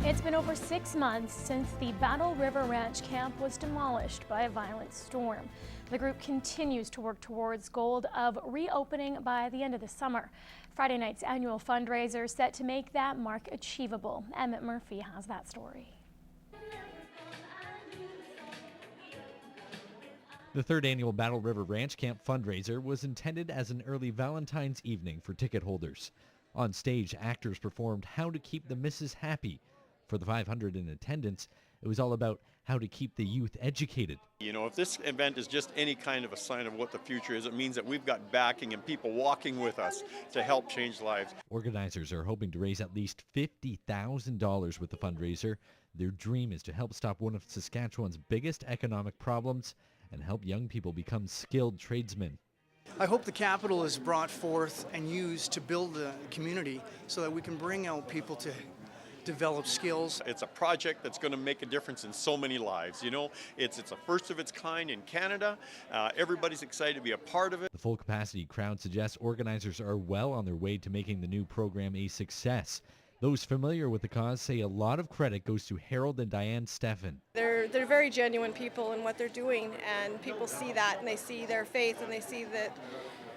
It's been over 6 months since the Battle River Ranch camp was demolished by a violent storm. The group continues to work towards goal of reopening by the end of the summer. Friday night's annual fundraiser set to make that mark achievable. Emmett Murphy has that story. The third annual Battle River Ranch Camp fundraiser was intended as an early Valentine's evening for ticket holders. On stage, actors performed How to Keep the Missus Happy. For the 500 in attendance, it was all about how to keep the youth educated. You know, if this event is just any kind of a sign of what the future is, it means that we've got backing and people walking with us to help change lives. Organizers are hoping to raise at least $50,000 with the fundraiser. Their dream is to help stop one of Saskatchewan's biggest economic problems and help young people become skilled tradesmen. I hope the capital is brought forth and used to build the community so that we can bring out people to develop skills. It's a project that's going to make a difference in so many lives. You know, it's a first of its kind in Canada. Everybody's excited to be a part of it. The full capacity crowd suggests organizers are well on their way to making the new program a success. Those familiar with the cause say a lot of credit goes to Harold and Diane Steffen. They're very genuine people in what they're doing, and people see that and they see their faith and they see that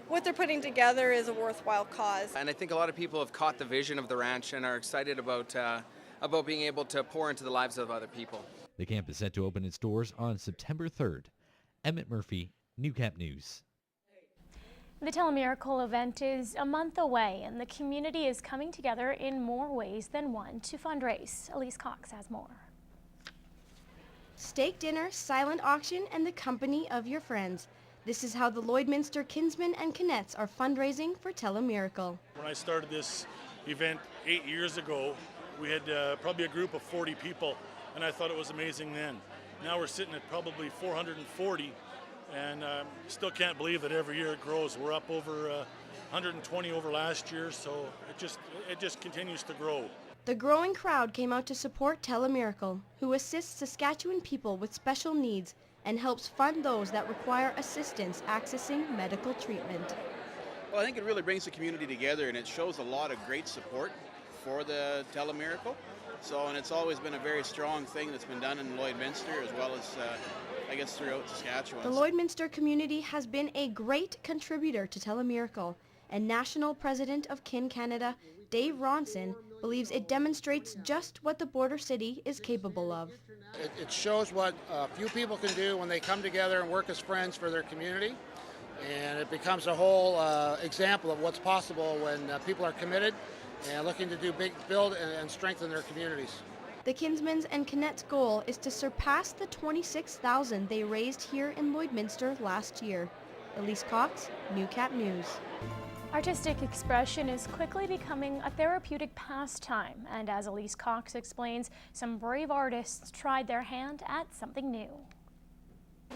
what they're putting together is a worthwhile cause. And I think a lot of people have caught the vision of the ranch and are excited about being able to pour into the lives of other people. The camp is set to open its doors on September 3rd. Emmett Murphy, Newcap News. The Telemiracle event is a month away, and the community is coming together in more ways than one to fundraise. Elise Cox has more. Steak dinner, silent auction, and the company of your friends. This is how the Lloydminster Kinsmen and Kinettes are fundraising for Telemiracle. When I started this event 8 years ago, we had probably a group of 40 people, and I thought it was amazing then. Now we're sitting at probably 440, and still can't believe that every year it grows. We're up over 120 over last year, so it just continues to grow. The growing crowd came out to support Telemiracle, who assists Saskatchewan people with special needs and helps fund those that require assistance accessing medical treatment. Well, I think it really brings the community together, and it shows a lot of great support for the Telemiracle. And it's always been a very strong thing that's been done in Lloydminster as well as, I guess, throughout Saskatchewan. The Lloydminster community has been a great contributor to Telemiracle, and National President of Kin Canada, Dave Ronson, believes it demonstrates just what the border city is capable of. It shows what a few people can do when they come together and work as friends for their community, and it becomes a whole example of what's possible when people are committed and looking to build and strengthen their communities. The Kinsmen's and Kinettes' goal is to surpass the $26,000 they raised here in Lloydminster last year. Elise Cox, Newcap News. Artistic expression is quickly becoming a therapeutic pastime, and as Elise Cox explains, some brave artists tried their hand at something new.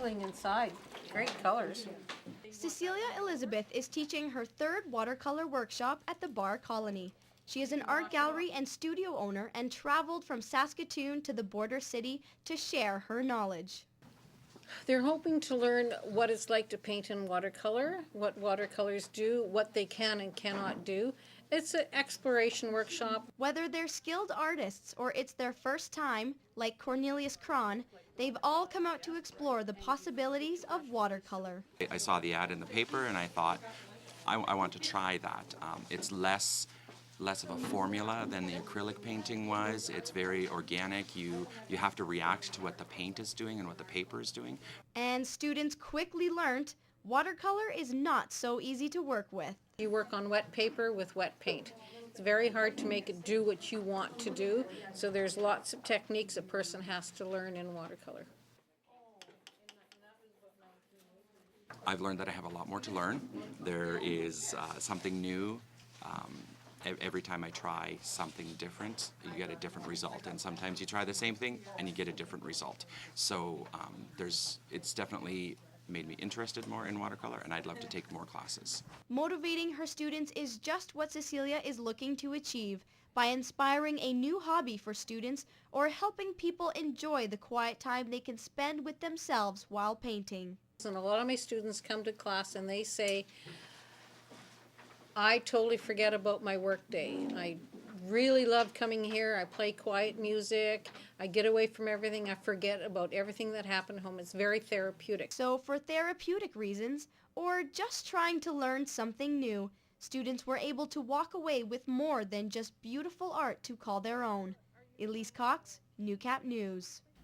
Inside, great colors. Cecilia Elizabeth is teaching her third watercolor workshop at the Barr Colony. She is an art gallery and studio owner and traveled from Saskatoon to the border city to share her knowledge. They're hoping to learn what it's like to paint in watercolor, what watercolors do, what they can and cannot do. It's an exploration workshop. Whether they're skilled artists or it's their first time, like Cornelius Cron, they've all come out to explore the possibilities of watercolor. I saw the ad in the paper and I thought, I want to try that. It's less of a formula than the acrylic painting was. It's very organic. You have to react to what the paint is doing and what the paper is doing. And students quickly learned watercolor is not so easy to work with. You work on wet paper with wet paint. It's very hard to make it do what you want to do, so there's lots of techniques a person has to learn in watercolor. I've learned that I have a lot more to learn. There is something new. Every time I try something different, you get a different result. And sometimes you try the same thing and you get a different result. So it's definitely made me interested more in watercolor, and I'd love to take more classes. Motivating her students is just what Cecilia is looking to achieve by inspiring a new hobby for students or helping people enjoy the quiet time they can spend with themselves while painting. And a lot of my students come to class and they say, I totally forget about my work day. I really love coming here. I play quiet music. I get away from everything. I forget about everything that happened home. It's very therapeutic. So for therapeutic reasons, or just trying to learn something new, students were able to walk away with more than just beautiful art to call their own. Elise Cox, Newcap News.